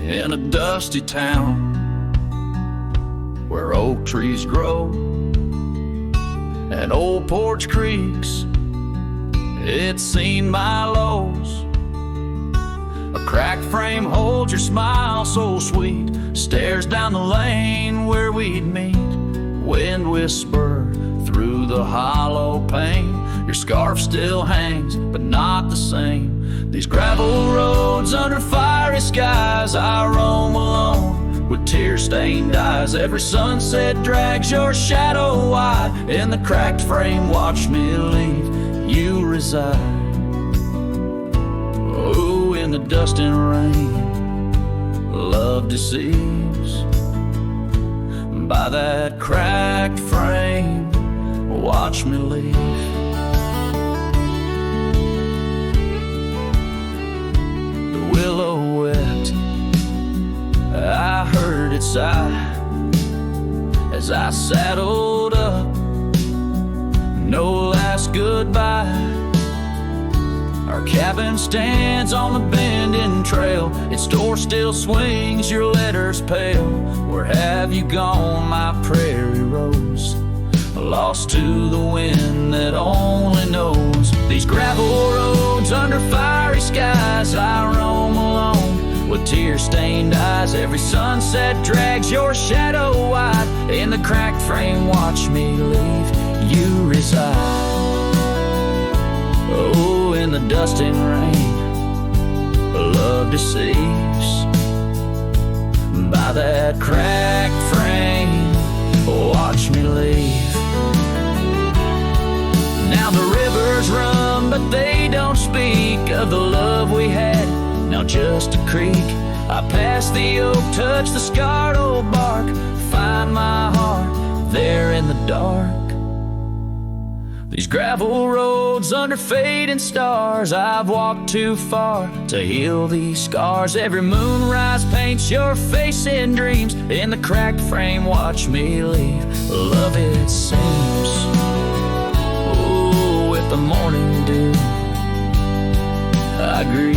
in a dusty town where oak trees grow and old porch creaks. It's seen my lows. A cracked frame holds your smile so sweet, stares down the lane where we'd meet. Wind whisper through the hollow pane. Your scarf still hangs, but not the same. These gravel roads under fiery skies, I roam alone with tear-stained eyes. Every sunset drags your shadow wide. In the cracked frame, watch me leave. You reside. Oh, in the dust and rain, love deceives. By that cracked frame, watch me leave. The willow wept, I heard it sigh as I saddled up. No last goodbye. Our cabin stands on the bending trail. Its door still swings, your letters pale. Where have you gone, my prairie rose? Lost to the wind that only knows. These gravel roads under fiery skies, I roam alone with tear-stained eyes. Every sunset drags your shadow wide. In the cracked frame, watch me leave. You reside. Oh, in the dust and rain, love deceives. By that cracked frame, watch me leave. Now the rivers run, but they don't speak of the love we had. Now just a creek. I pass the oak, touch the scarred old bark, find my heart there in the dark. These gravel roads under fading stars, I've walked too far to heal these scars. Every moonrise paints your face in dreams. In the cracked frame, watch me leave. Love, it seems, oh, with the morning dew I grieve.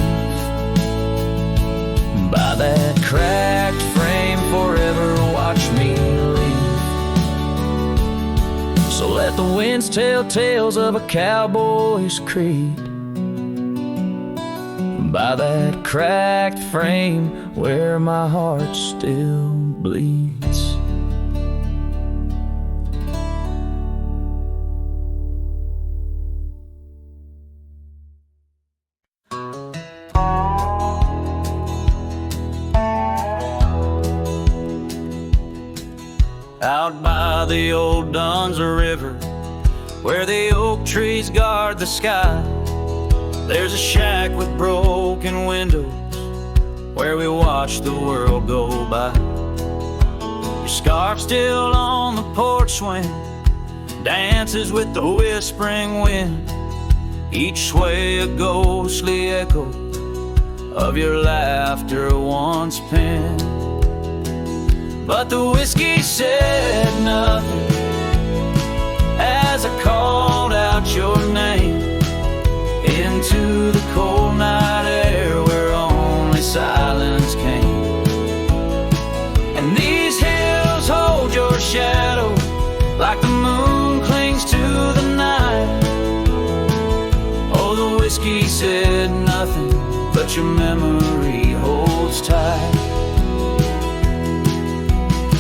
By that cracked frame, forever watch me leave. So let the winds tell tales of a cowboy's creed. By that cracked frame where my heart still bleeds. Out by the old Duns River, where the oak trees guard the sky, there's a shack with broken windows, where we watch the world go by. Your scarf still on the porch swing, dances with the whispering wind, each sway a ghostly echo of your laughter once penned. But the whiskey said nothing as I called out your name into the cold night air where only silence came. And these hills hold your shadow like the moon clings to the night. Oh, the whiskey said nothing, but your memory holds tight.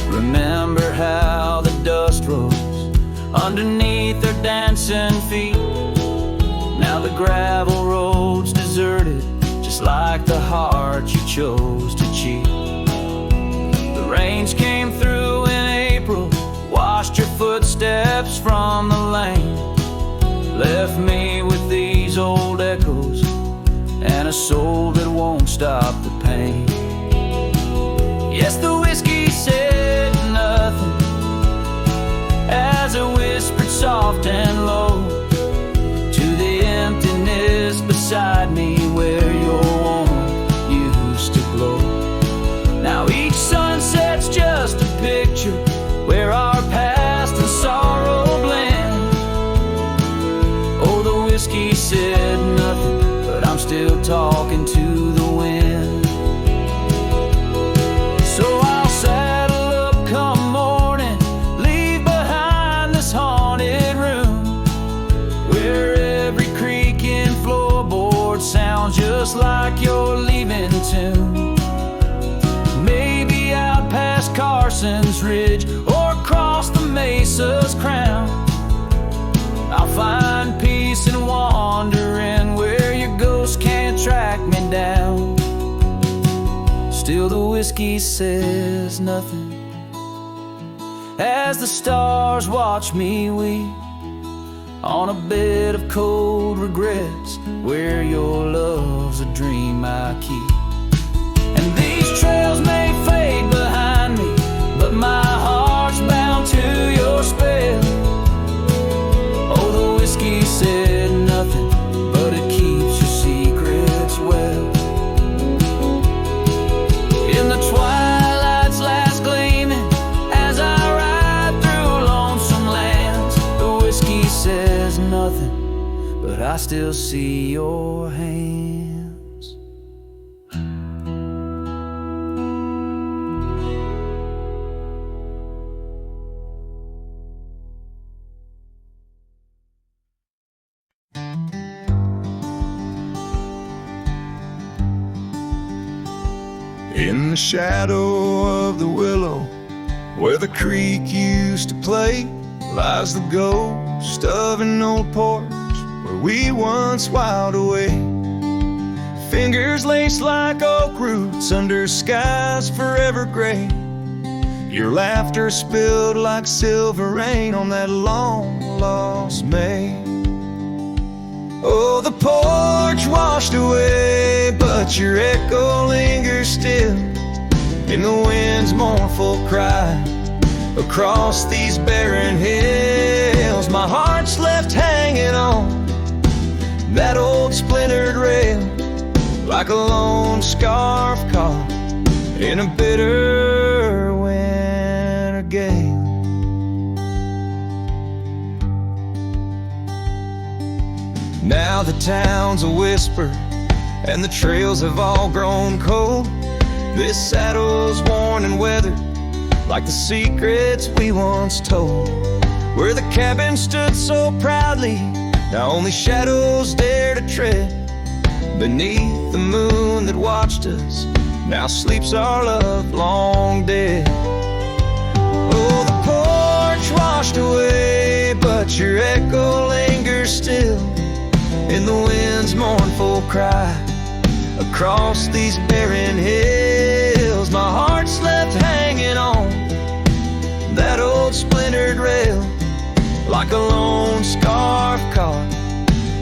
Remember how the dust rose underneath their dancing feet. Now the gravel road's deserted, just like the heart you chose to cheat. The rains came through in April, washed your footsteps from the lane, left me with these old echoes and a soul that won't stop the pain. Yes, the whiskey said nothing as it whispered soft and low to the emptiness beside me where your warmth used to glow. Now each sunset's just a picture where our past and sorrow blend. Oh, the whiskey said nothing, but I'm still talking to the wind. looks like you're leaving too. Maybe out past Carson's Ridge or across the Mesa's crown. I'll find peace in wandering where your ghost can't track me down. Still the whiskey says nothing as the stars watch me weep on a bed of cold regrets where your love's a dream I keep. And these trails may fade behind me, but my heart's bound to your spell. Oh, the whiskey said nothing, but it keeps your secrets well. In the twilight's last gleaming, as I ride through lonesome lands, the whiskey says nothing, but I still see your hands. In the shadow of the willow, where the creek used to play, lies the ghost of an old porch where we once whiled away. Fingers laced like oak roots under skies forever gray. Your laughter spilled like silver rain on that long-lost May. Oh, the porch washed away, but your echo lingers still in the wind's mournful cry across these barren hills. My heart's left hanging on that old splintered rail like a lone scarf caught in a bitter winter gale. Now the town's a whisper and the trails have all grown cold. This saddle's worn and weathered like the secrets we once told. Where the cabin stood so proudly, now only shadows dare to tread beneath the moon that watched us. Now sleeps our love long dead. Oh, the porch washed away, but your echo lingers still in the wind's mournful cry across these barren hills. My heart's left hanging on that old splintered rail like a lone scarf caught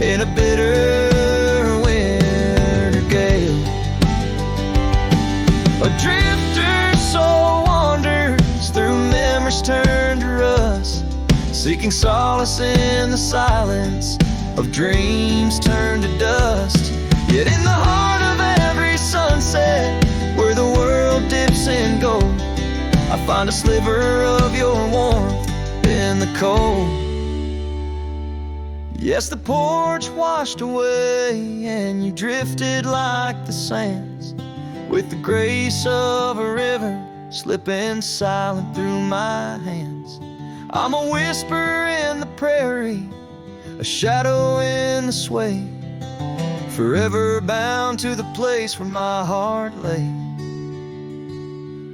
in a bitter winter gale. A drifter soul wanders through memories turned to rust, seeking solace in the silence of dreams turned to dust. Yet in the heart of every sunset, where the world dips in gold, I find a sliver of your warmth in the cold. Yes, the porch washed away and you drifted like the sands, with the grace of a river slipping silent through my hands. I'm a whisper in the prairie, a shadow in the sway, forever bound to the place where my heart lay.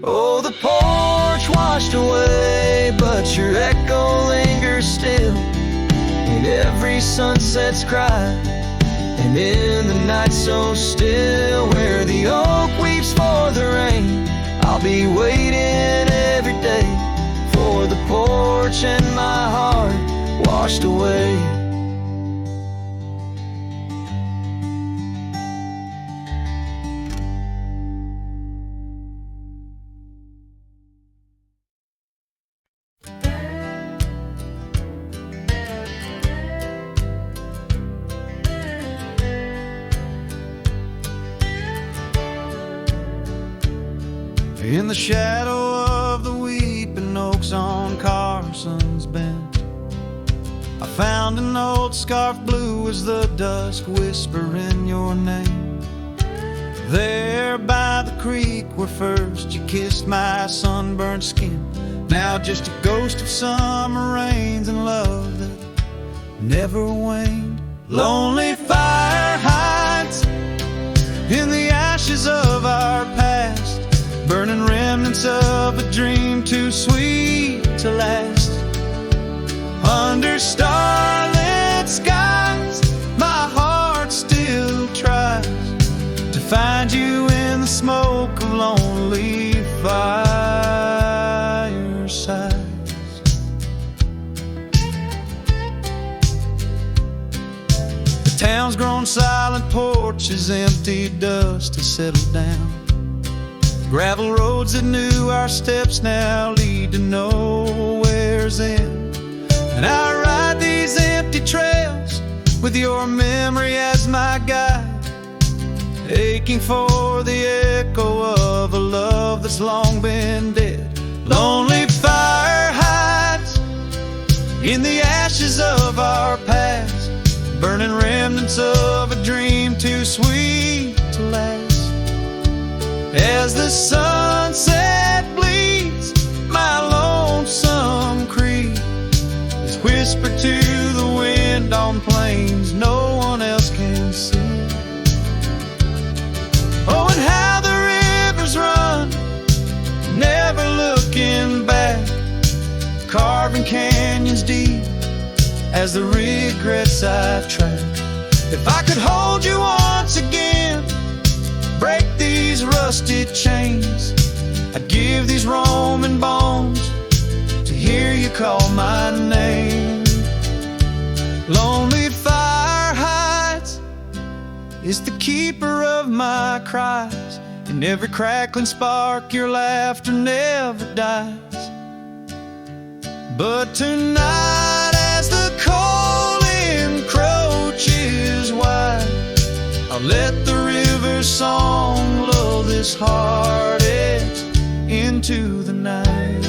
Oh, the porch washed away, but your echo lingers still in every sunset's cry, and in the night so still where the oak weeps for the rain. I'll be waiting every day for the porch and my heart washed away. In the shadow of the weeping oaks on Carson's Bend, I found an old scarf blue as the dusk whispering your name. There by the creek where first you kissed my sunburned skin, now just a ghost of summer rains and love that never waned. Lonely fire hides too sweet to last. Under starlit skies, my heart still tries to find you in the smoke of lonely firesides. The town's grown silent, porches empty, dust has settled down. Gravel roads that knew our steps now lead to nowhere's end. And I ride these empty trails with your memory as my guide, aching for the echo of a love that's long been dead. Lonely fire hides in the ashes of our past, burning remnants of a dream too sweet to last. As the sunset bleeds, my lonesome creed is whispered to the wind on plains no one else can see. Oh, and how the rivers run, never looking back, carving canyons deep as the regrets I track. If I could hold you once again, break these rusted chains, I'd give these Roman bones to hear you call my name. Lonely fire hides is the keeper of my cries. In every crackling spark your laughter never dies. But tonight as the cold encroaches wide, I'll let the river's song lull this heartache into the night.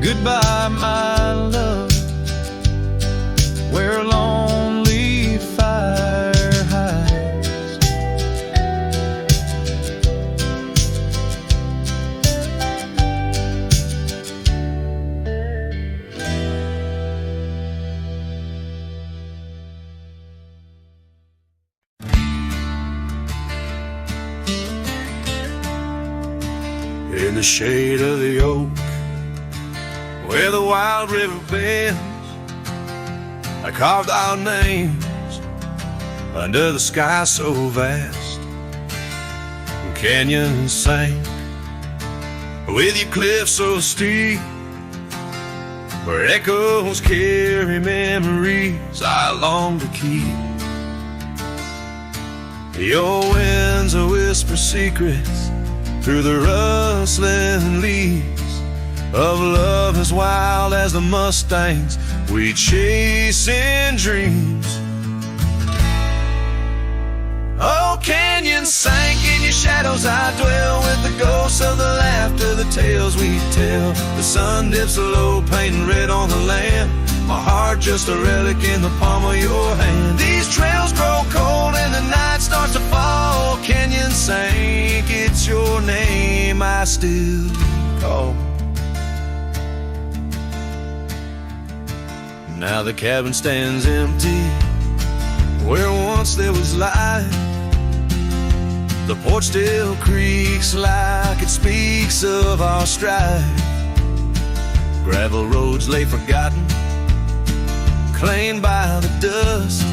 Goodbye, my love, where a lonely fire hides. In the shade of the oak, where the wild river bends, I carved our names under the sky so vast. Canyons sank with your cliffs so steep, where echoes carry memories I long to keep. Your winds will whisper secrets through the rustling leaves of love as wild as the mustangs we chase in dreams. Oh, canyons sank in your shadows, I dwell with the ghosts of the laughter, the tales we tell. The sun dips low, painting red on the land, my heart just a relic in the palm of your hand. These trails grow cold and the night starts to fall. Canyon sank, it's your name I still call. Now the cabin stands empty where once there was life. The porch still creaks like it speaks of our strife. Gravel roads lay forgotten, claimed by the dust,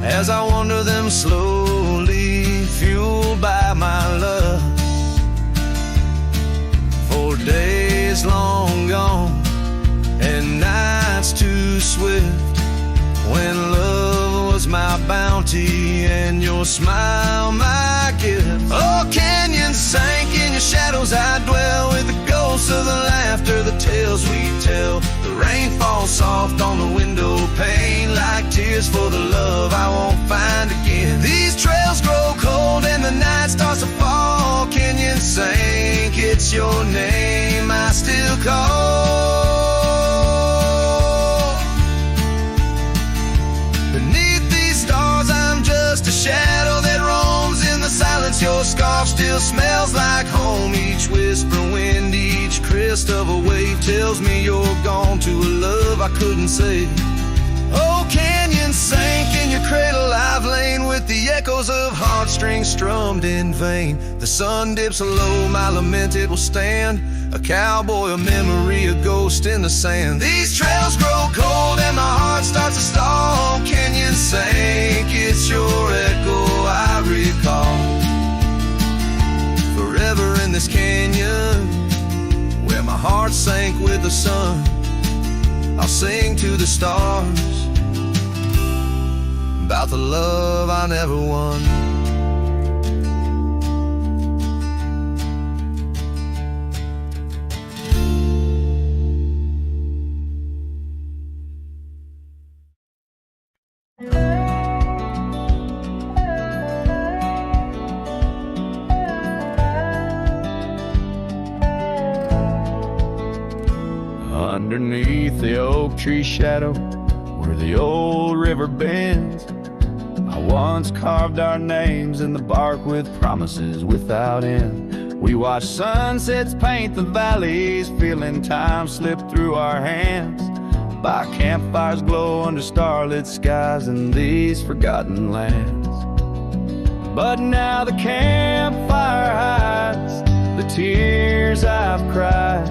as I wander them slowly, fueled by my lust. For days long gone and nights too swift, when love was my bounty and your smile my gift. Oh, canyons sank in your shadows, I dwell with the ghosts of the laughter, the tales we tell. The rain falls soft on the window pane like tears for the love I won't find again. These trails grow cold and the night starts to fall. Canyons sank, it's your name I still call. Just a shadow that roams in the silence. Your scarf still smells like home. Each whisper wind, each crest of a wave tells me you're gone to a love I couldn't save. Oh, canyon sank in your cradle, I've lain with the echoes of heartstrings strummed in vain. The sun dips low, my lament it will stand, a cowboy, a memory, a ghost in the sand. These trails grow cold and my heart starts to stall. Canyons sink, it's your echo I recall. Forever in this canyon, where my heart sank with the sun, I'll sing to the stars about the love I never won. Underneath the oak tree shadow, where the old river bends, I once carved our names in the bark with promises without end. We watched sunsets paint the valleys, feeling time slip through our hands, by campfires glow under starlit skies in these forgotten lands. But now the campfire hides the tears I've cried.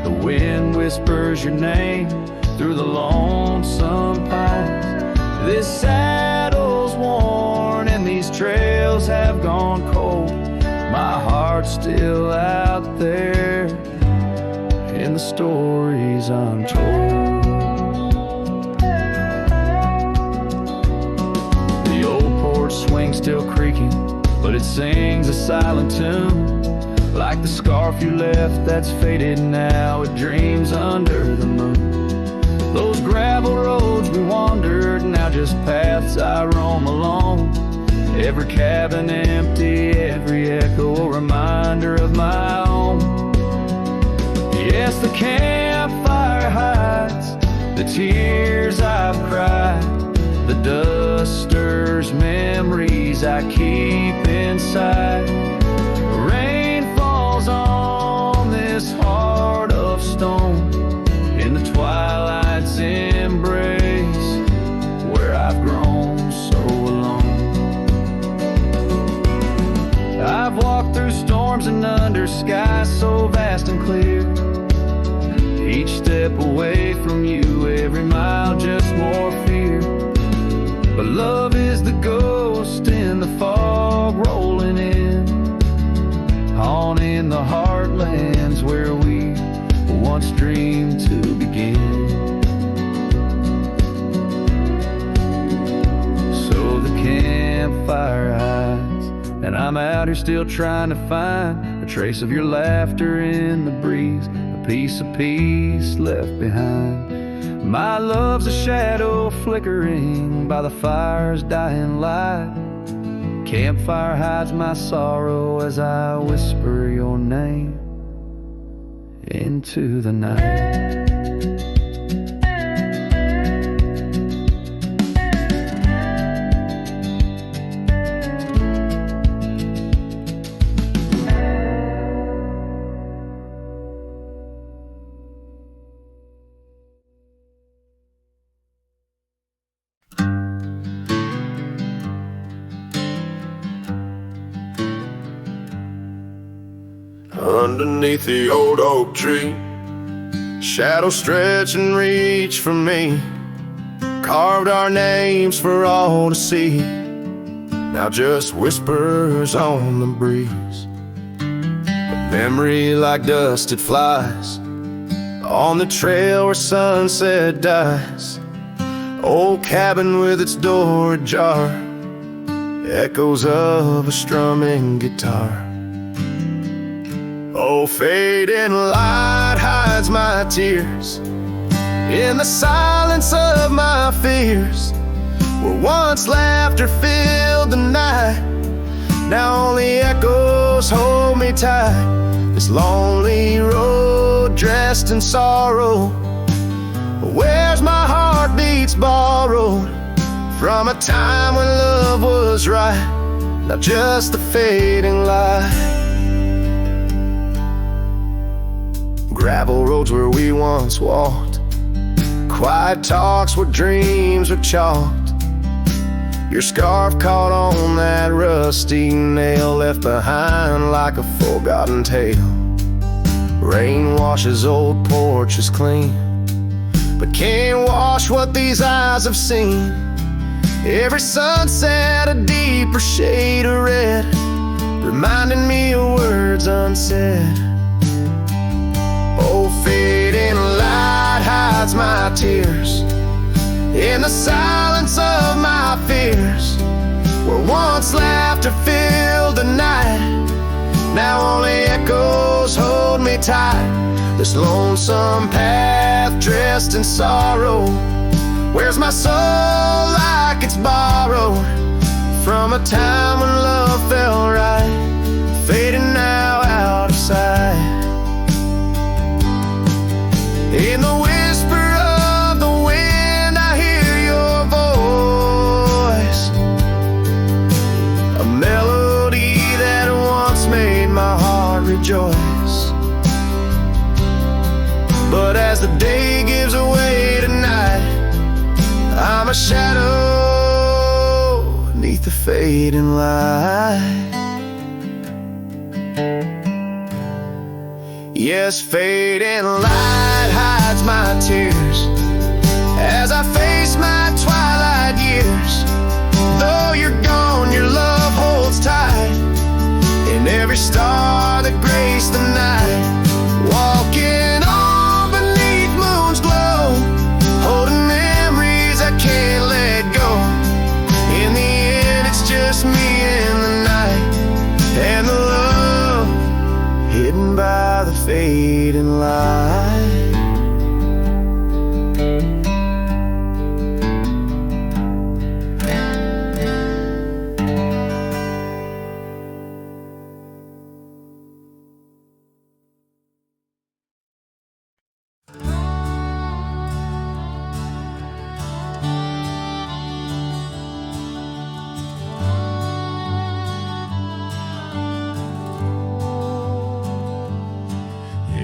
The wind whispers your name through the lonesome pines. This saddle's worn and these trails have gone cold. My heart's still out there in the stories untold. The old porch swing still creaking, but it sings a silent tune, like the scarf you left that's faded now. It dreams under the moon. Those gravel roads we wandered, now just paths I roam alone. Every cabin empty, every echo a reminder of my own. Yes, the campfire hides the tears I've cried. The dust stirs memories I keep inside. Rain falls on this heart of stone in the twilight's embrace, where I've grown so alone. I've walked through storms and under skies so vast and clear, each step away from you, every mile just more fear. But love is the ghost in the fog rolling in, on in the heartlands where we once dreamed to begin. So the campfire hides, and I'm out here still trying to find a trace of your laughter in the breeze, a piece of peace left behind. My love's a shadow flickering by the fire's dying light. Campfire hides my sorrow as I whisper your name into the night. Underneath the old oak tree, shadows stretch and reach for me. Carved our names for all to see, now just whispers on the breeze. A memory like dust, it flies on the trail where sunset dies. Old cabin with its door ajar, echoes of a strumming guitar. Oh, fading light hides my tears in the silence of my fears. Where once laughter filled the night, now only echoes hold me tight. This lonely road dressed in sorrow, where's my heartbeats borrowed from a time when love was right, not just the fading light. Gravel roads where we once walked, quiet talks where dreams were chalked. Your scarf caught on that rusty nail, left behind like a forgotten tale. Rain washes old porches clean, but can't wash what these eyes have seen. Every sunset a deeper shade of red, reminding me of words unsaid. Oh, fading light hides my tears in the silence of my fears. Where once laughter filled the night, now only echoes hold me tight. This lonesome path dressed in sorrow wears my soul like it's borrowed from a time when love felt right, fading now out of sight. In the whisper of the wind I hear your voice, a melody that once made my heart rejoice. But as the day gives away tonight, I'm a shadow neath the fading light. Yes, fading light hides my tears as I face my twilight years. Though you're gone, your love holds tight in every star that graced the night. Walking on beneath moon's glow, holding memories I can't let go. In the end, it's just me and the night, and the love hidden by the fading light.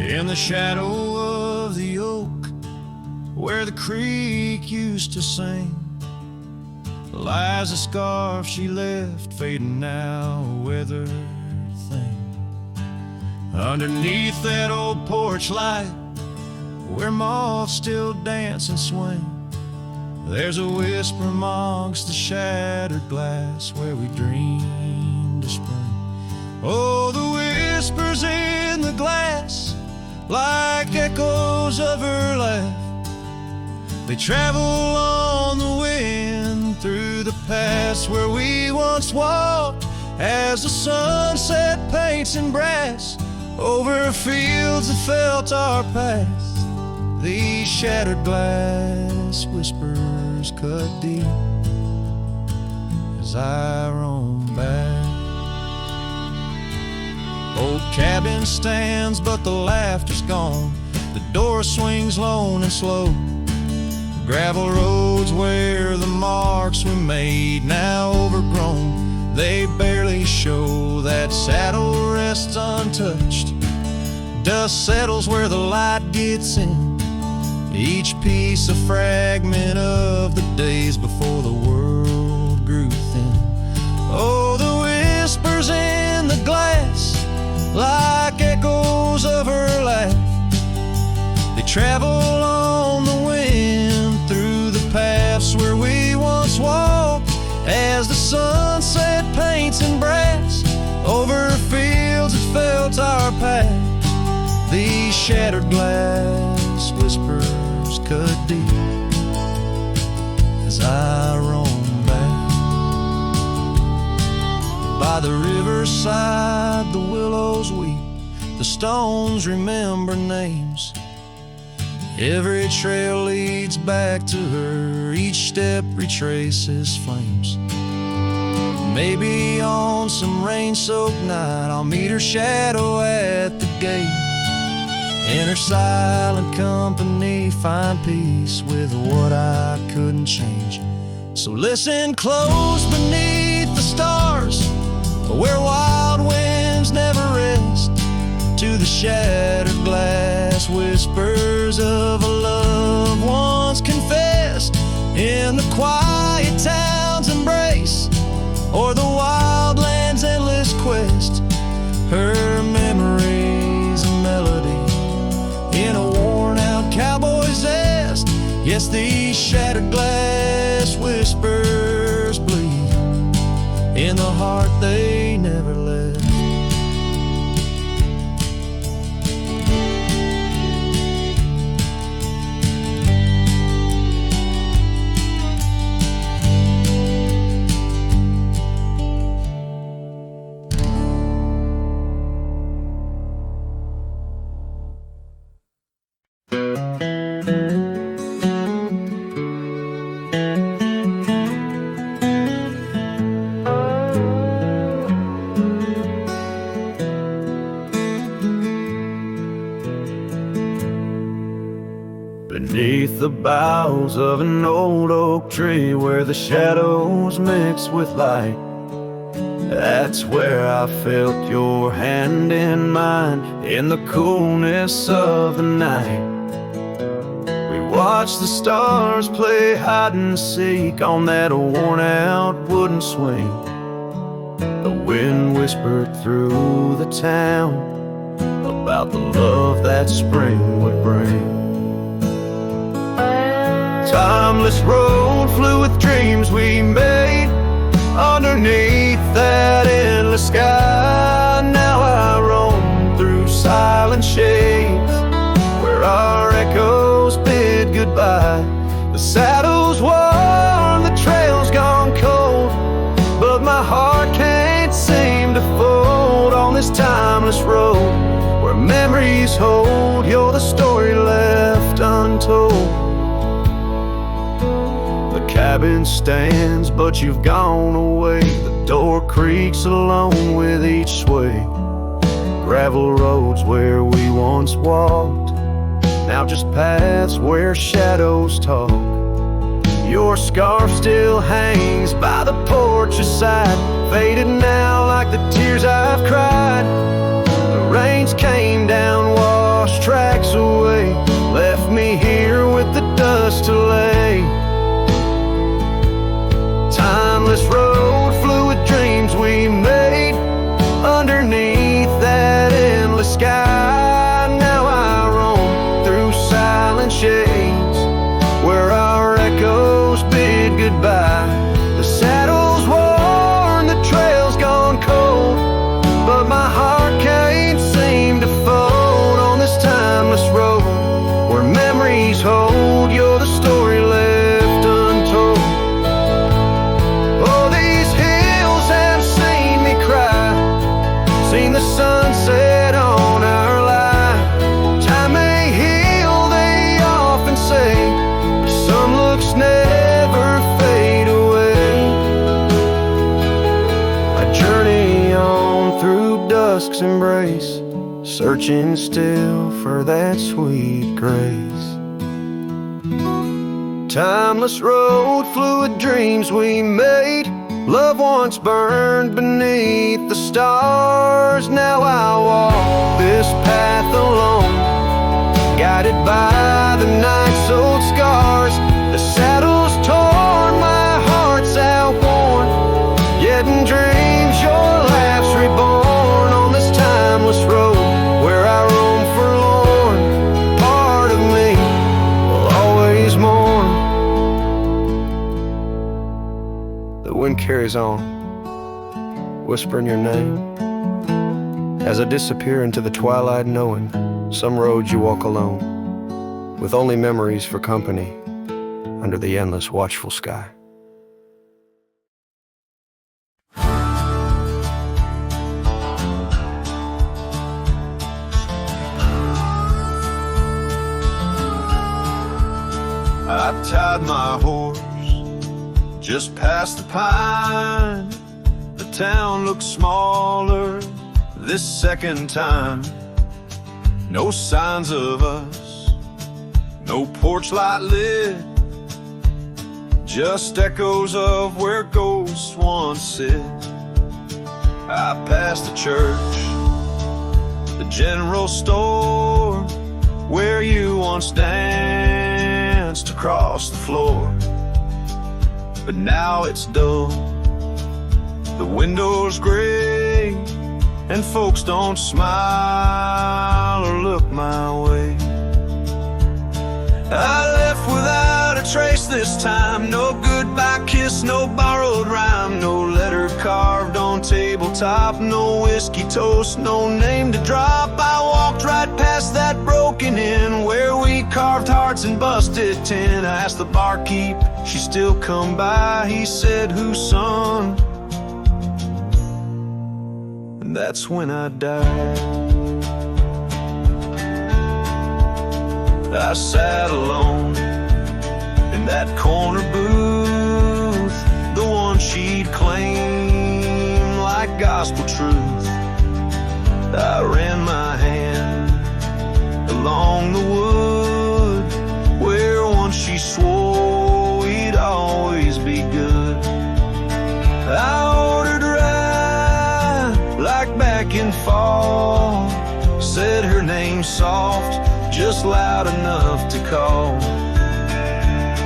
In the shadow of the oak, where the creek used to sing, lies a scarf she left, fading now, a weathered thing. Underneath that old porch light, where moths still dance and swing, there's a whisper amongst the shattered glass, where we dreamed of spring. Oh, the whispers in the glass, like echoes of her laugh, they travel on the wind through the past where we once walked, as the sunset paints in brass over fields that felt our past. These shattered glass whispers cut deep as I roam back. Old cabin stands, but the laughter's gone. The door swings lone and slow. Gravel roads where the marks we made, now overgrown, they barely show. That saddle rests untouched. Dust settles where the light gets in. Each piece a fragment of the days before the world grew thin. Oh, the whispers in the glass, like echoes of her laugh, they travel on the wind through the paths where we once walked, as the sunset paints in brass over fields that felt our path. These shattered glass whispers cut deep as I roam back. By the riverside the willows weep, the stones remember names. Every trail leads back to her, each step retraces flames. Maybe on some rain-soaked night I'll meet her shadow at the gate. In her silent company find peace with what I couldn't change. So listen close beneath the stars, where wild winds never rest, to the shattered glass whispers of a love once confessed. In the quiet town's embrace, or the wildland's endless quest. Her memories a melody in a worn-out cowboy's zest. Yes, these shattered glass whispers bleed in the heart they never left. Beneath the boughs of an old oak tree, where the shadows mix with light, that's where I felt your hand in mine in the coolness of the night. We watched the stars play hide and seek on that worn out wooden swing. The wind whispered through the town about the love that spring would bring. Timeless road flew with dreams we made underneath that endless sky. Now I roam through silent shades where our echoes bid goodbye. The saddle's worn, the trail's gone cold, but my heart can't seem to fold on this timeless road where memories hold. You're the story left untold. The cabin stands, but you've gone away. The door creaks along with each sway. Gravel roads where we once walked, now just paths where shadows talk. Your scarf still hangs by the porch's side, faded now like the tears I've cried. The rains came down, washed tracks away, left me here with the dust to lay. Timeless road flew with dreams we made underneath that endless sky. Now I roam through silent shades where our echoes bid goodbye. The saddle's worn, the trail's gone cold, but my heart can't seem to fold on this timeless road where memories hold. You're the story left untold. Seen the sunset on our line. Time may heal, they often say. Some looks never fade away. I journey on through dusk's embrace, searching still for that sweet grace. Timeless road flew with dreams we made. Love once burned beneath the stars. Now I walk this path alone, guided by the night's old scars. The saddle's torn, my heart's outworn, yet in dreams your laugh's reborn on this timeless road where I roam forlorn. Part of me will always mourn. The wind carries on, whispering your name as I disappear into the twilight, knowing some roads you walk alone, with only memories for company under the endless watchful sky. I tied my horse just past the pine. The town looks smaller this second time. No signs of us, no porch light lit, just echoes of where ghosts once sit. I passed the church, the general store, where you once danced across the floor. But now it's dull, The window's gray, and folks don't smile or look my way. I left without a trace this time. No goodbye kiss, no borrowed rhyme, no letter carved on tabletop, no whiskey toast, no name to drop. I walked right past that broken inn where we carved hearts and busted tin. I asked the barkeep, she still come by. He said, whose son? And that's when I died. I sat alone in that corner booth, the one she'd claim like gospel truth. I ran my hand along the wood where once she swore we'd always be good. I ordered rye like back in fall, said her name soft, just loud enough to call.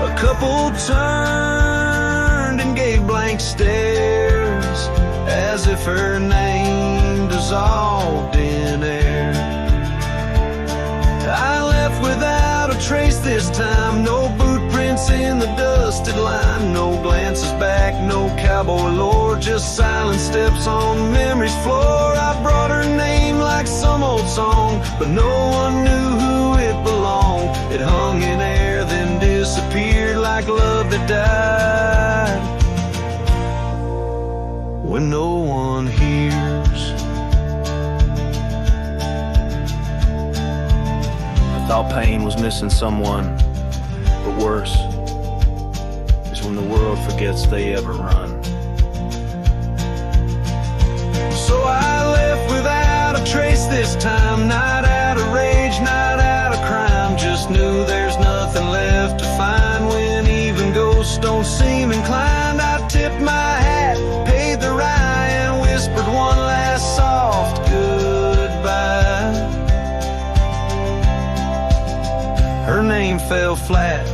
A couple turned and gave blank stares as if her name dissolved in air. I left without a trace this time. No boot prints in the dusted line, no glances back, no cowboy lore, just silent steps on memory's floor. I brought her name like some old song, but no one knew who it belonged. It hung in air, then disappeared like love that died when no one hears. I thought pain was missing someone, but worse is when the world forgets they ever run. So I left without a trace this time, not out of rage, not out of crime, just knew there's nothing left to find when even ghosts don't seem inclined. I tipped my hat, paid the rye, and whispered one last soft goodbye. Her name fell flat,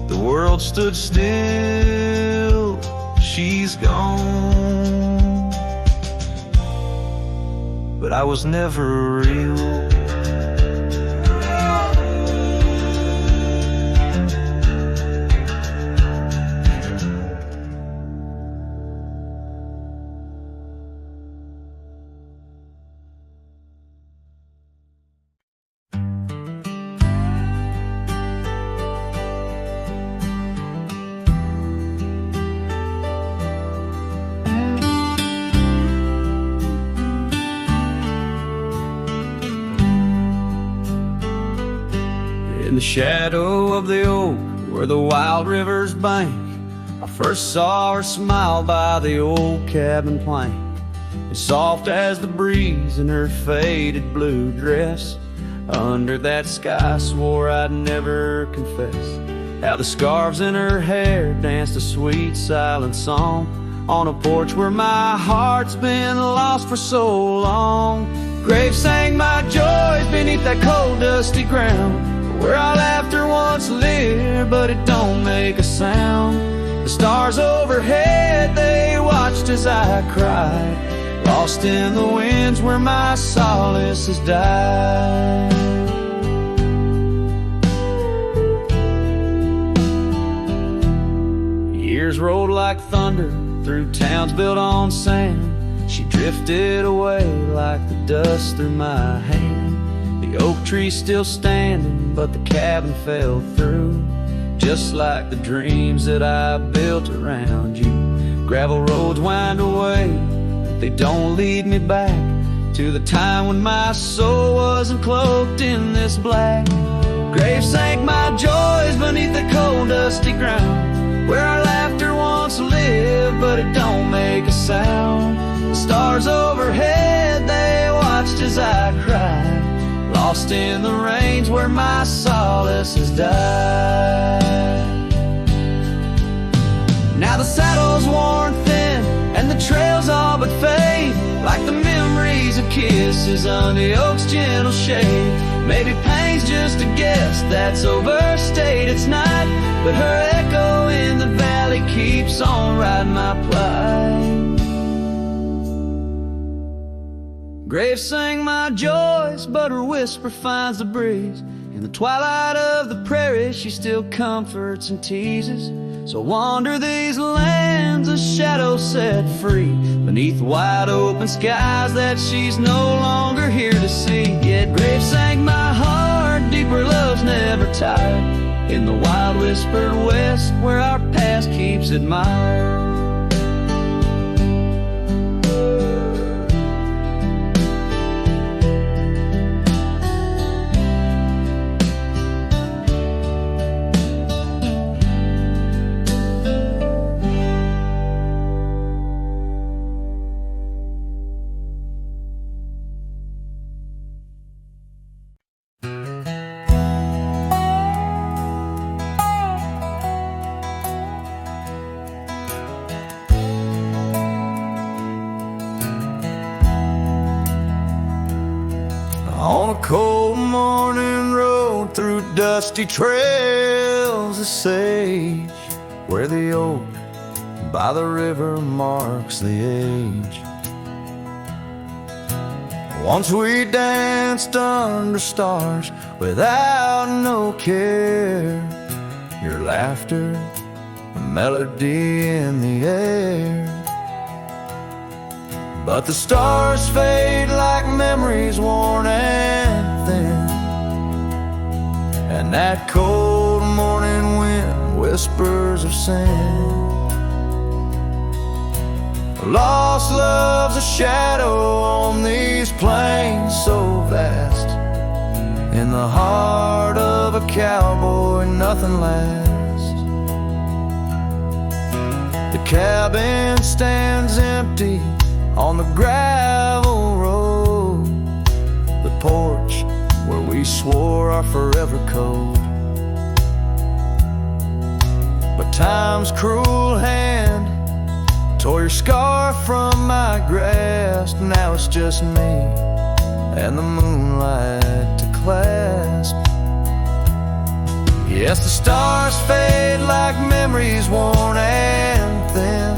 the world stood still, she's gone, but I was never real. In the shadow of the oak where the wild rivers bank, I first saw her smile by the old cabin plank. As soft as the breeze in her faded blue dress, under that sky I swore I'd never confess. How the scarves in her hair danced a sweet silent song on a porch where my heart's been lost for so long. Graves sang my joys beneath that cold dusty ground, where our laughter once lived, but it don't make a sound. The stars overhead, they watched as I cried, lost in the winds where my solace has died. Years rolled like thunder through towns built on sand. She drifted away like the dust through my hand. The oak tree's still standing, but the cabin fell through, just like the dreams that I built around you. Gravel roads wind away, but they don't lead me back to the time when my soul wasn't cloaked in this black. Graves sank my joys beneath the cold dusty ground, where our laughter once lived, but it don't make a sound. The stars overhead, they watched as I cried, lost in the rains where my solace has died. Now the saddle's worn thin and the trails all but fade, like the memories of kisses under the oak's gentle shade. Maybe pain's just a guess that's overstayed, it's not, but her echo in the valley keeps on riding my plight. grave sang my joys, but her whisper finds the breeze. In the twilight of the prairie, she still comforts and teases. So wander these lands, a shadow set free, beneath wide open skies that she's no longer here to see. Yet grave sang my heart, deeper love's never tired, in the wild whispered west, where our past keeps admired. On a cold morning road through dusty trails of sage, where the oak by the river marks the age. Once we danced under stars without no care, your laughter, a melody in the air. But the stars fade like memories worn and thin, and that cold morning wind whispers of sin. Lost love's a shadow on these plains so vast. In the heart of a cowboy nothing lasts. The cabin stands empty on the gravel road, the porch where we swore our forever code. But time's cruel hand tore your scarf from my grasp. Now it's just me and the moonlight to clasp. Yes, the stars fade like memories worn and thin,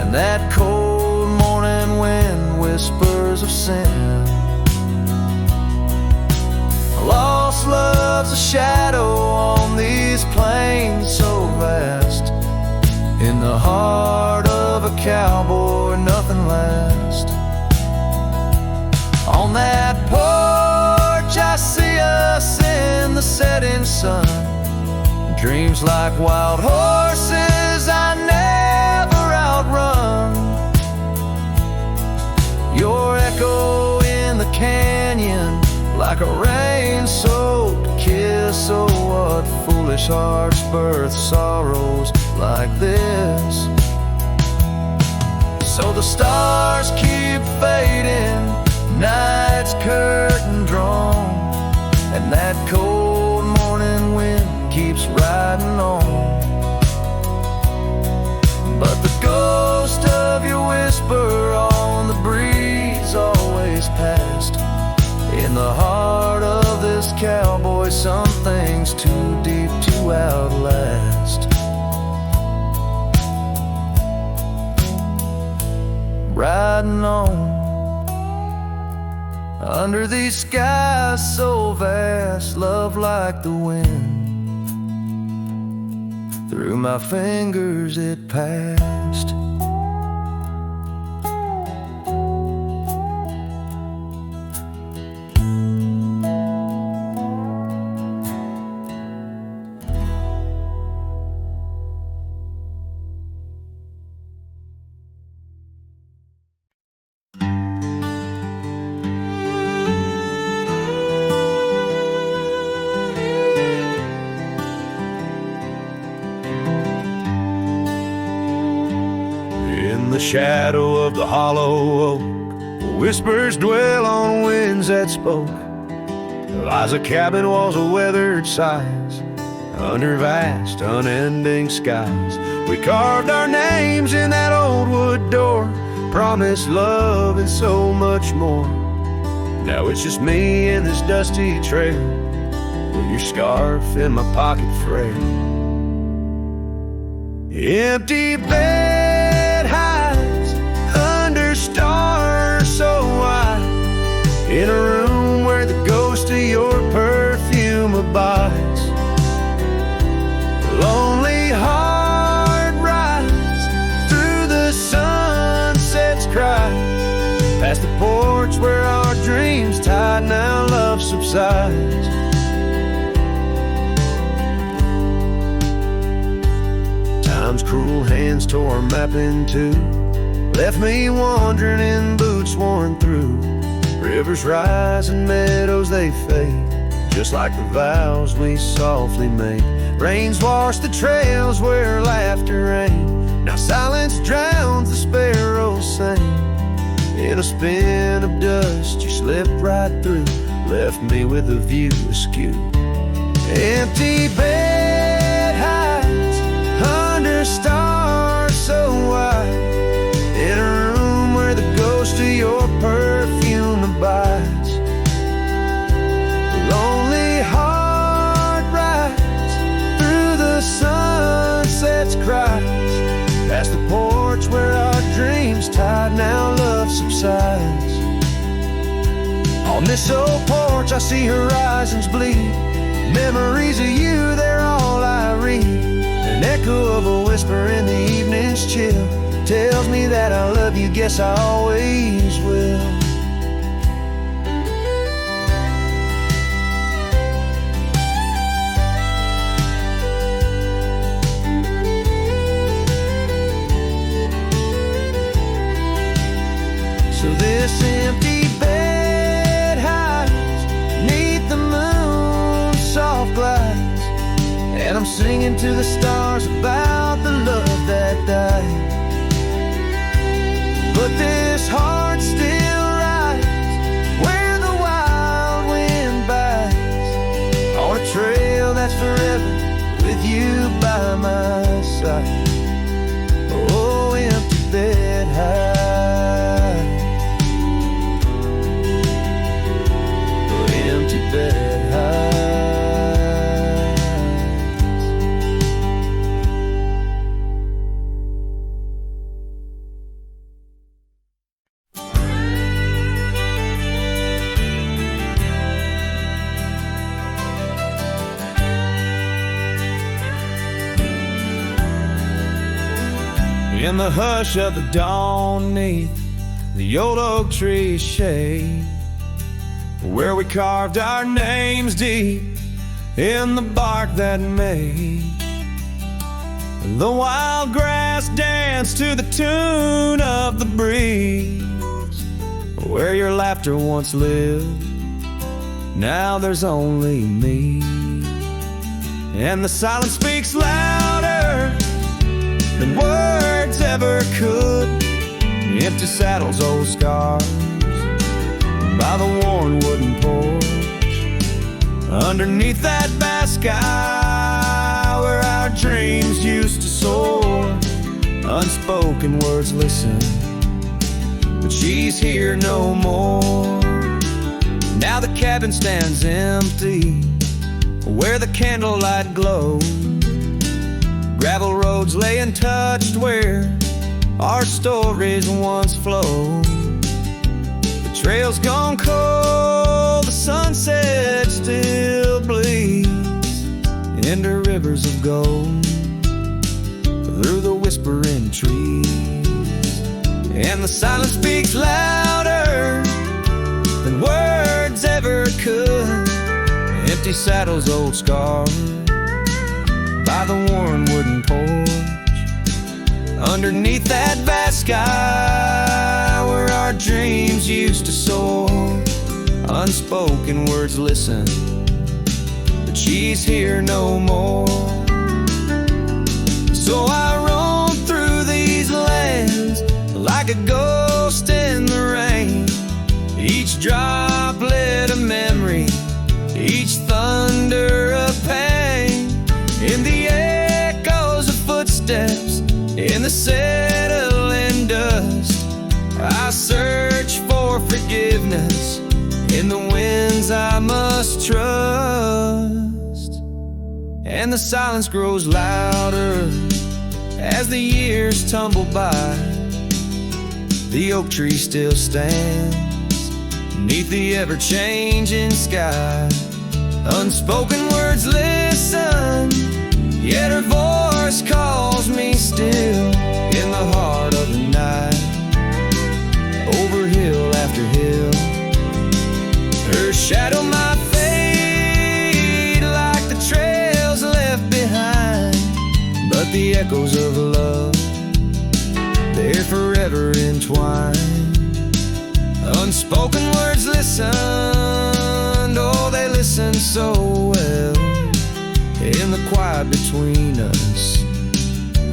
and that cold morning wind whispers of sin. Lost love's a shadow on these plains so vast. In the heart of a cowboy nothing lasts. On that porch I see us in the setting sun, dreams like wild horses I never outrun. Your echo in the canyon like a rain-soaked kiss. Oh, what foolish hearts birth sorrows like this. So the stars keep fading, night's curtain drawn, and that cold morning wind keeps riding on. But the ghost of your whisper on the breeze always past. In the heart of this cowboy, some things too deep to outlast. Riding on under these skies so vast, love like the wind. Through my fingers it passed. In the shadow of the hollow oak, whispers dwell on winds that spoke. Lies a cabin, walls of weathered sighs, under vast, unending skies. We carved our names in that old wood door, promised love and so much more. Now it's just me and this dusty trail, with your scarf in my pocket frail. Empty bed hides under stars so porch where our dreams tied, now love subsides. Time's cruel hands tore our map in two, left me wandering in boots worn through. Rivers rise and meadows they fade, just like the vows we softly made. Rains wash the trails where laughter reigned, now silence drowns the sparrows sing. In a spin of dust you slipped right through, left me with a view askew. Empty bed hides under stars so wide, in a room where the ghost of your perfume abides. Lonely heart rides through the sunset's cries, past the porch where our dreams tied, now love subsides. On this old porch I see horizons bleed, memories of you, they're all I read. An echo of a whisper in the evening's chill tells me that I love you, guess I always will. So this empty bed hides neath the moon's soft glides, and I'm singing to the stars about the love that died. But this heart still rides where the wild wind bites, on a trail that's forever with you by my side. Oh, empty bed hides, oh, empty bed hides. In the hush of the dawn, neath the old oak tree's shade, where we carved our names deep in the bark that made the wild grass dance to the tune of the breeze, where your laughter once lived, now there's only me. And the silence speaks louder than words ever could. Empty saddles, old scars by the worn wooden porch, underneath that vast sky where our dreams used to soar. Unspoken words listen, but she's here no more. Now the cabin stands empty where the candlelight glows, gravel roads lay untouched where our stories once flowed. The trail's gone cold, the sunset still bleeds into rivers of gold through the whispering trees. And the silence speaks louder than words ever could. Empty saddles, old scars by the worn wooden porch, underneath that vast sky where our dreams used to soar. Unspoken words listen, but she's here no more. So I roam through these lands like a ghost in the rain, each droplet a memory, each thunder a pain. In the echoes of footsteps, in the settling dust, I search for forgiveness in the winds I must trust. And the silence grows louder as the years tumble by. The oak tree still stands neath the ever-changing sky. Unspoken words listen, yet her voice calls me still in the heart of the night. Over hill after hill, shadow might fade like the trails left behind, but the echoes of love, they're forever entwined. Unspoken words listened, oh, they listen so well, in the quiet between us,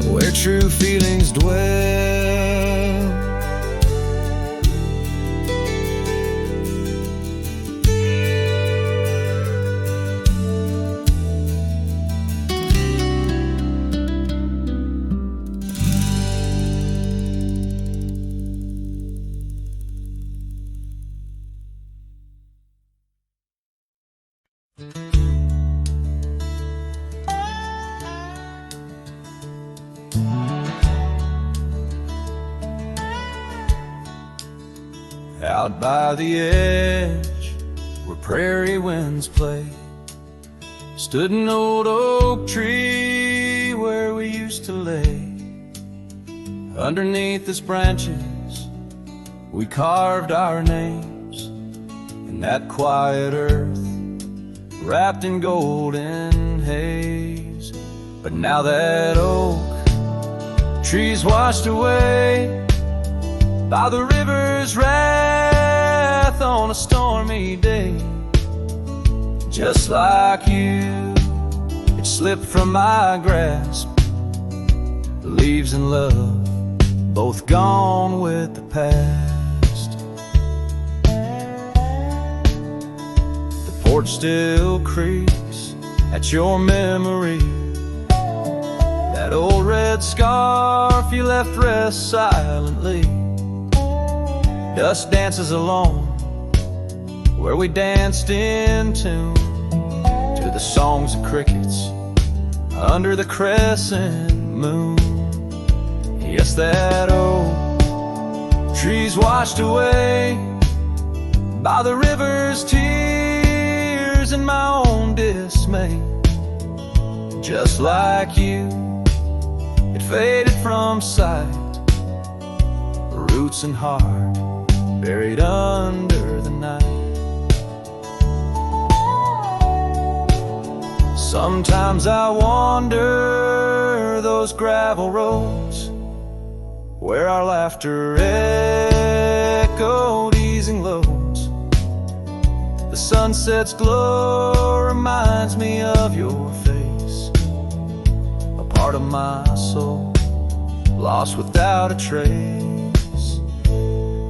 where true feelings dwell. Out by the edge, where prairie winds play, stood an old oak tree where we used to lay. Underneath its branches, we carved our names in that quiet earth, wrapped in golden haze. But now that oak tree's washed away by the river's wrath on a stormy day. Just like you, it slipped from my grasp. The leaves and love, both gone with the past. The porch still creaks at your memory. That old red scarf you left rests silently. Dust dances alone where we danced in tune to the songs of crickets under the crescent moon. Yes, that old tree's washed away by the river's tears and my own dismay. Just like you, it faded from sight, roots and heart buried under the night. Sometimes I wander those gravel roads where our laughter echoed easing loads. The sunset's glow reminds me of your face, a part of my soul lost without a trace.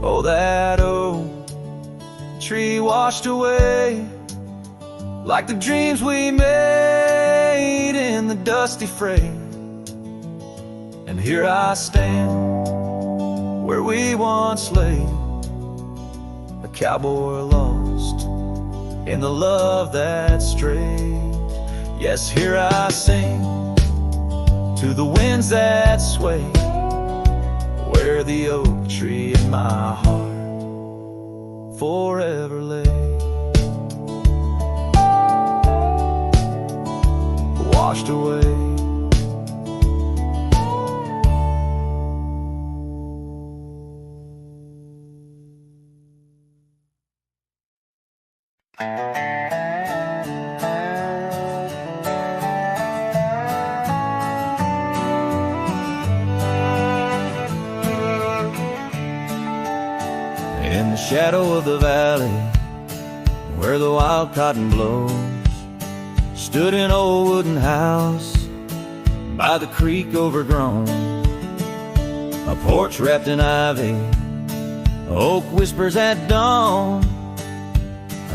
Oh, that old tree washed away like the dreams we made in the dusty fray. And here I stand where we once lay, a cowboy lost in the love that strayed. Yes, here I sing to the winds that sway, where the oak tree in my heart forever lay. Washed away. In the shadow of the valley, where the wild cotton blows, stood an old wooden house by the creek overgrown. A porch wrapped in ivy, oak whispers at dawn.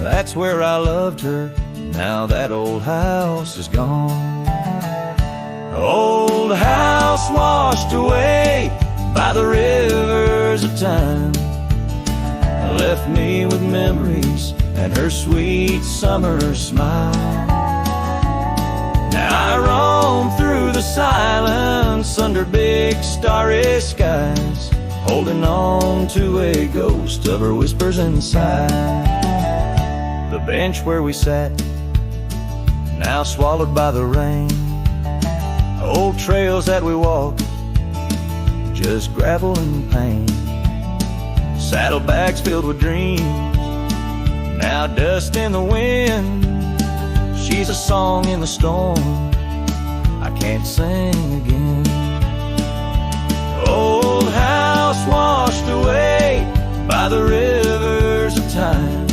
That's where I loved her, now that old house is gone. Old house washed away by the rivers of time, left me with memories and her sweet summer smile. Now I roam through the silence under big starry skies, holding on to a ghost of her whispers inside. The bench where we sat, now swallowed by the rain. Old trails that we walked, just gravel and pain. Saddlebags filled with dreams, Now dust in the wind, she's a song in the storm, I can't sing again. Old house washed away by the rivers of time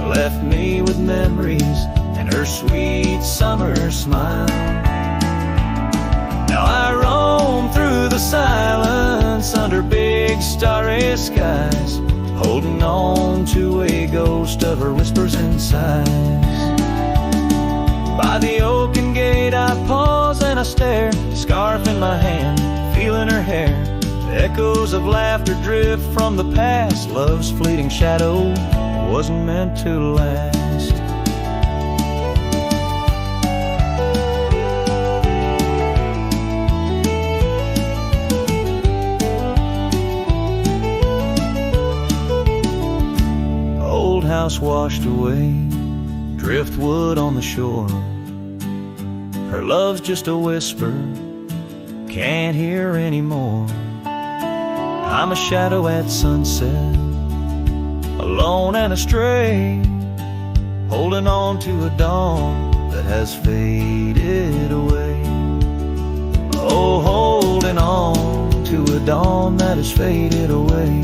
left me with memories and her sweet summer smile. Now I roam through the silence under big starry skies, holding on to a ghost of her whispers and sighs. By the oaken gate I pause and I stare, scarf in my hand, feeling her hair. Echoes of laughter drift from the past, love's fleeting shadow wasn't meant to last. Old house washed away, driftwood on the shore. Her love's just a whisper, can't hear anymore. I'm a shadow at sunset, alone and astray, holding on to a dawn that has faded away. Oh, holding on to a dawn that has faded away.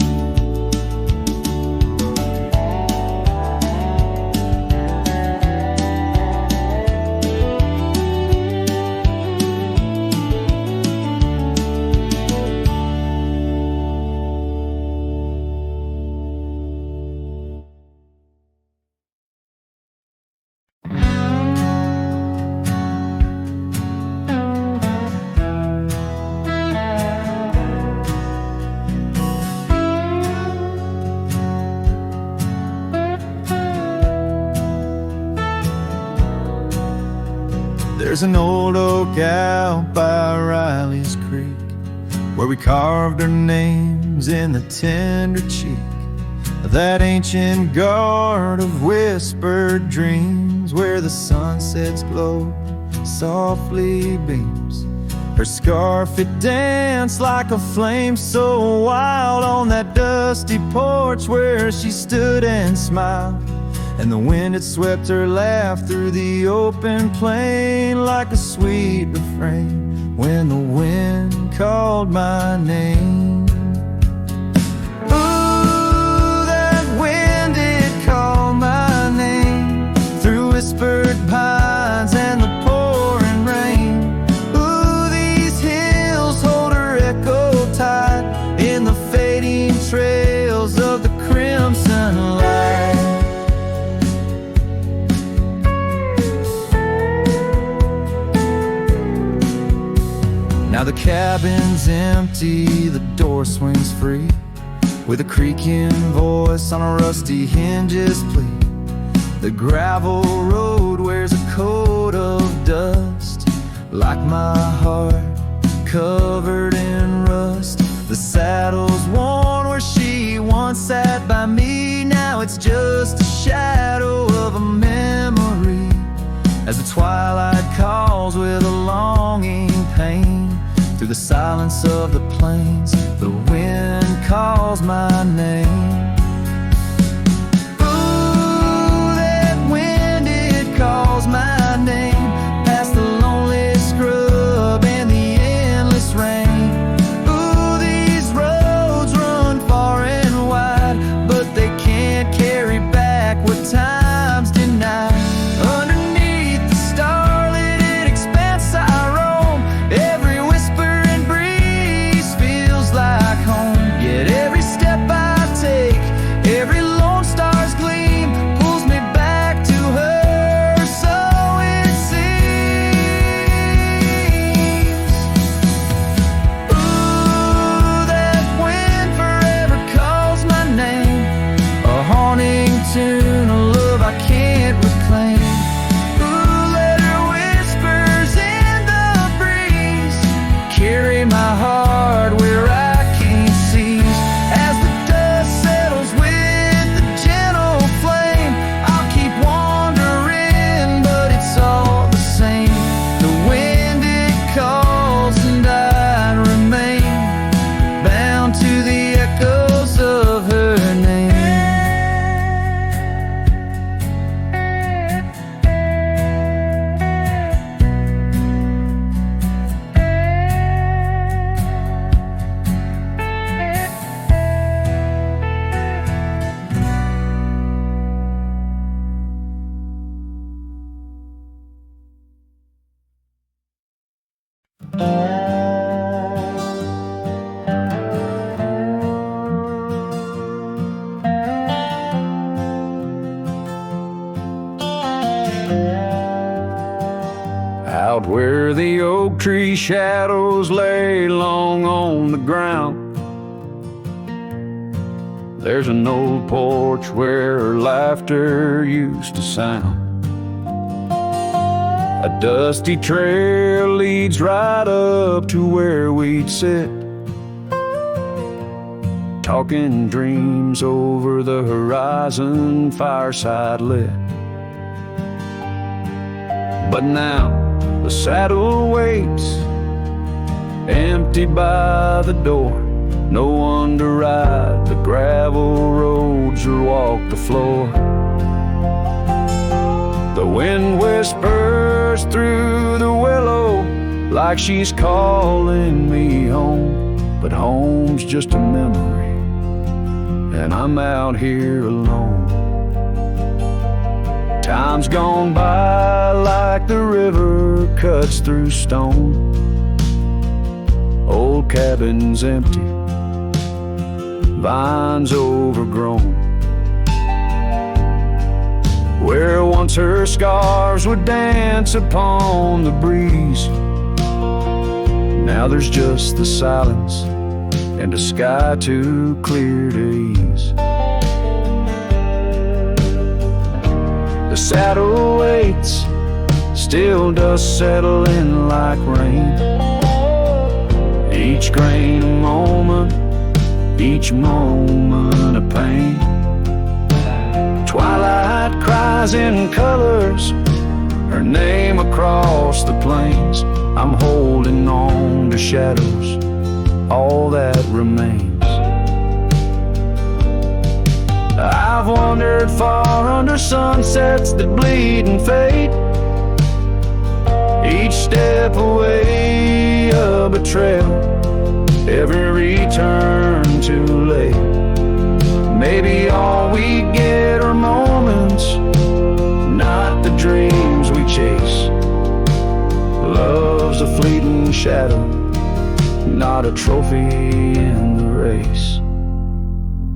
There's an old oak out by Riley's Creek, where we carved our names in the tender cheek of that ancient guard of whispered dreams, where the sunset's glow softly beams. Her scarf, it danced like a flame so wild on that dusty porch where she stood and smiled. And the wind had swept her laugh through the open plain like a sweet refrain when the wind called my name. Ooh, that wind did call my name through whispered pines and the pouring rain. Ooh, these hills hold her echo tight in the fading trails of the crimson light. Now the cabin's empty, the door swings free, with a creaking voice on a rusty hinge's plea. The gravel road wears a coat of dust, like my heart covered in rust. The saddle's worn where she once sat by me, now it's just a shadow of a memory, as the twilight calls with a longing pain. Through the silence of the plains, the wind calls my name. Ooh, that wind, it calls my name, past the lonely scrub and the endless rain. Ooh, these roads run far and wide, but they can't carry back what time's denied. Underneath the starlit expanse I roam, every like home. Yet every step I take, every lone star's gleam pulls me back to her. So it's Out where the oak tree shadows lay long on the ground, there's an old porch where laughter used to sound. A dusty trail leads right up to where we'd sit, talking dreams over the horizon, fireside lit. But now the saddle waits, empty by the door. No one to ride the gravel roads or walk the floor. The wind whispers through the willow like she's calling me home, but home's just a memory, and I'm out here alone. Time's gone by like the river cuts through stone. Old cabin's empty, vines overgrown. Where once her scarves would dance upon the breeze, now there's just the silence and a sky too clear to ease. The saddle waits, still dust settling like rain. Each grain a moment, each moment a pain. Twilight cries in colors, her name across the plains. I'm holding on to shadows, all that remains. I've wandered far under sunsets that bleed and fade, each step away a betrayal, every return too late. Maybe all we get are moments, not the dreams we chase. Love's a fleeting shadow, not a trophy in the race.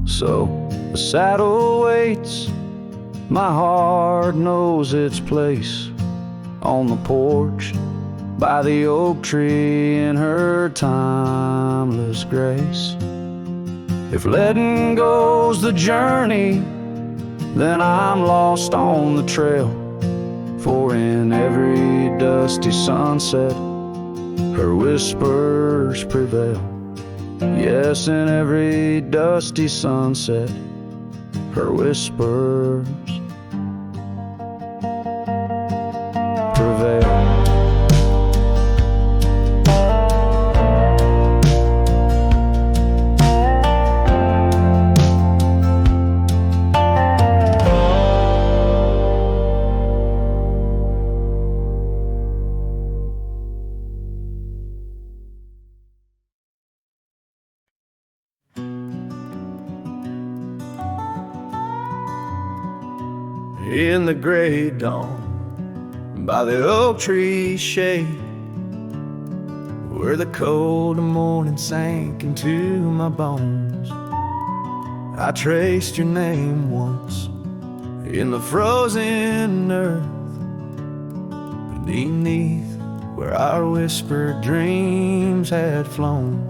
So the saddle waits, my heart knows its place on the porch by the oak tree in her timeless grace. If letting go's the journey, then I'm lost on the trail. For in every dusty sunset, her whispers prevail. Yes, in every dusty sunset, her whispers prevail. In the gray dawn, by the oak tree shade, where the cold morning sank into my bones, I traced your name once in the frozen earth, beneath where our whispered dreams had flown.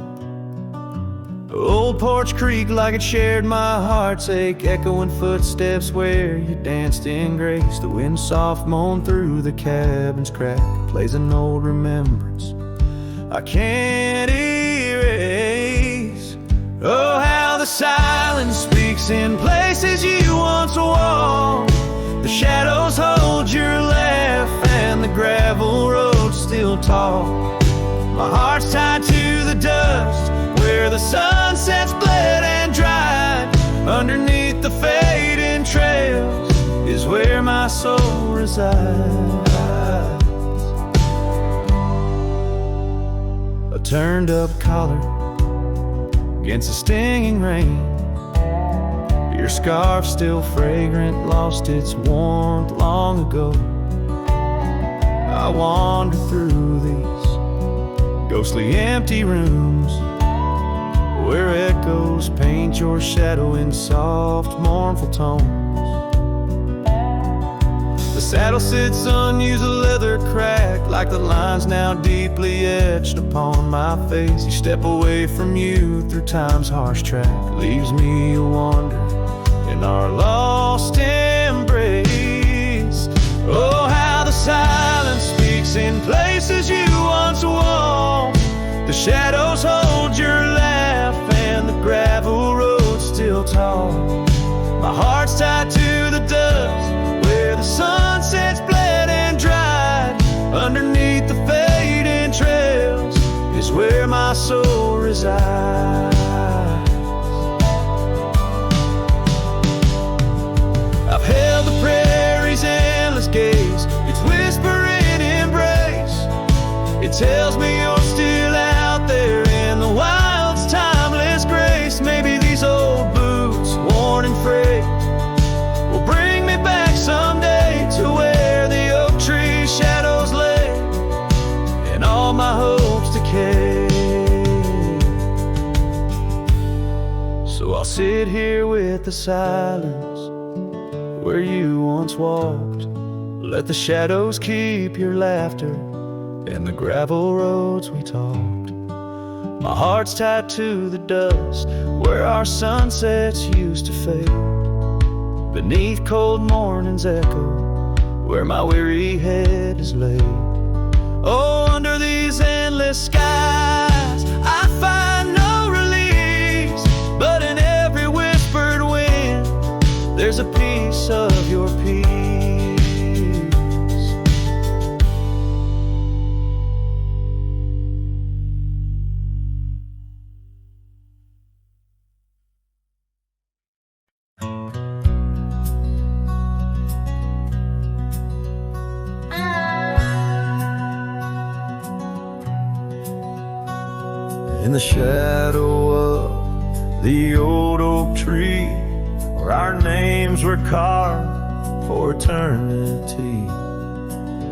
Old porch creak like it shared my heart's ache, echoing footsteps where you danced in grace. The wind soft moaned through the cabin's crack, plays an old remembrance I can't erase. Oh, how the silence speaks in places you once walked. The shadows hold your laugh and the gravel roads still talk. My heart's tied to the dust where the sunsets bled and dried. Underneath the fading trails is where my soul resides. A turned up collar against the stinging rain, your scarf still fragrant, lost its warmth long ago. I wander through these ghostly empty rooms where echoes paint your shadow in soft, mournful tones. The saddle sits unused, the leather cracked, like the lines now deeply etched upon my face. You step away from you through time's harsh track, leaves me a wander in our lost embrace. Oh, how the silence speaks in places you once walked. The shadows hold your laugh and the gravel road still tall. My heart's tied to the dust where the sunsets bled and dried. Underneath the fading trails is where my soul resides. I've held the prairie's endless gaze, its whispering embrace. It tells me you're still out there in the wild's timeless grace. Maybe these old boots, worn and frayed, will bring me back someday to where the oak tree shadows lay and all my hopes decay. So I'll sit here with the silence where you once walked. Let the shadows keep your laughter and the gravel roads we talked. My heart's tied to the dust where our sunsets used to fade. Beneath cold morning's echo where my weary head is laid. Oh, under these endless skies I find no release, but in every whispered wind there's a piece of your peace. In the shadow of the old oak tree where our names were carved for eternity,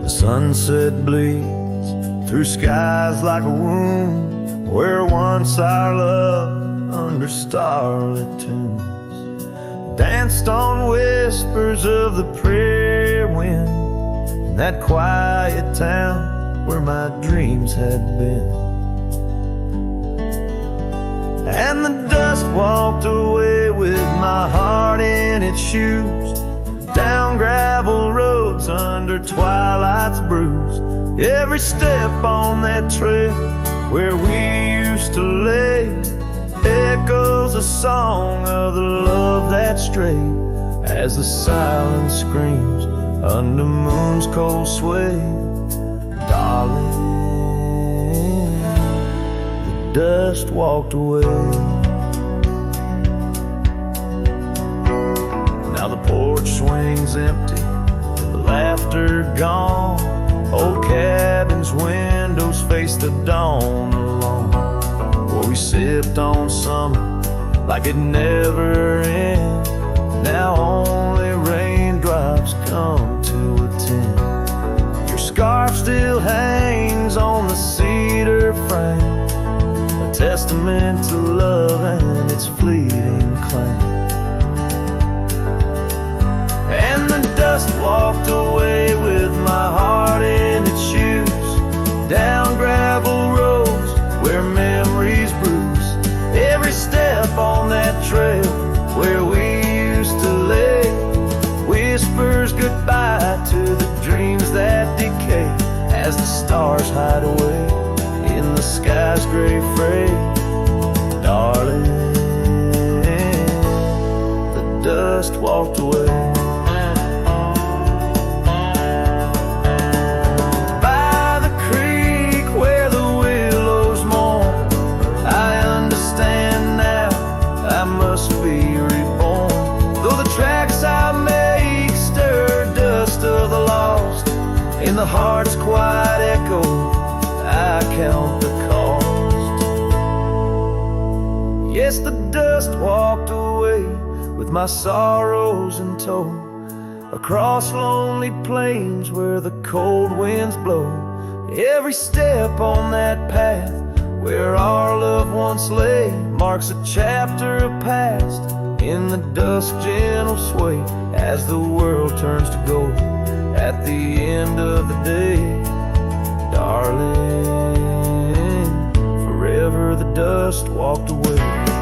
the sunset bleeds through skies like a wound where once our love under starlit tunes danced on whispers of the prairie wind in that quiet town where my dreams had been. And the dust walked away with my heart in its shoes, down gravel roads under twilight's bruise. Every step on that trail where we used to lay echoes a song of the love that strayed, as the silence screams under moon's cold sway. Darling, dust walked away. Now the porch swings empty, the laughter gone. Old cabin's windows face the dawn alone, where we sipped on summer like it never ends. Now only raindrops come to attend. Your scarf still hangs on the cedar frame, testament to love and its fleeting claim. And the dust walked away with my heart in its shoes, down gravel roads where memories bruise. Every step on that trail where we used to lay whispers goodbye to the dreams that decay, as the stars hide away in the sky's gray fray. Darling, the dust walked away. By the creek where the willows mourn, I understand now I must be reborn. Though the tracks I make stir dust of the lost, in the heart's quiet echo I count the cost. Yes, the dust walked away with my sorrows in tow, across lonely plains where the cold winds blow. Every step on that path where our loved ones lay marks a chapter of past. In the dusk, gentle sway as the world turns to gold at the end of the day. Darling, forever the dust walked away.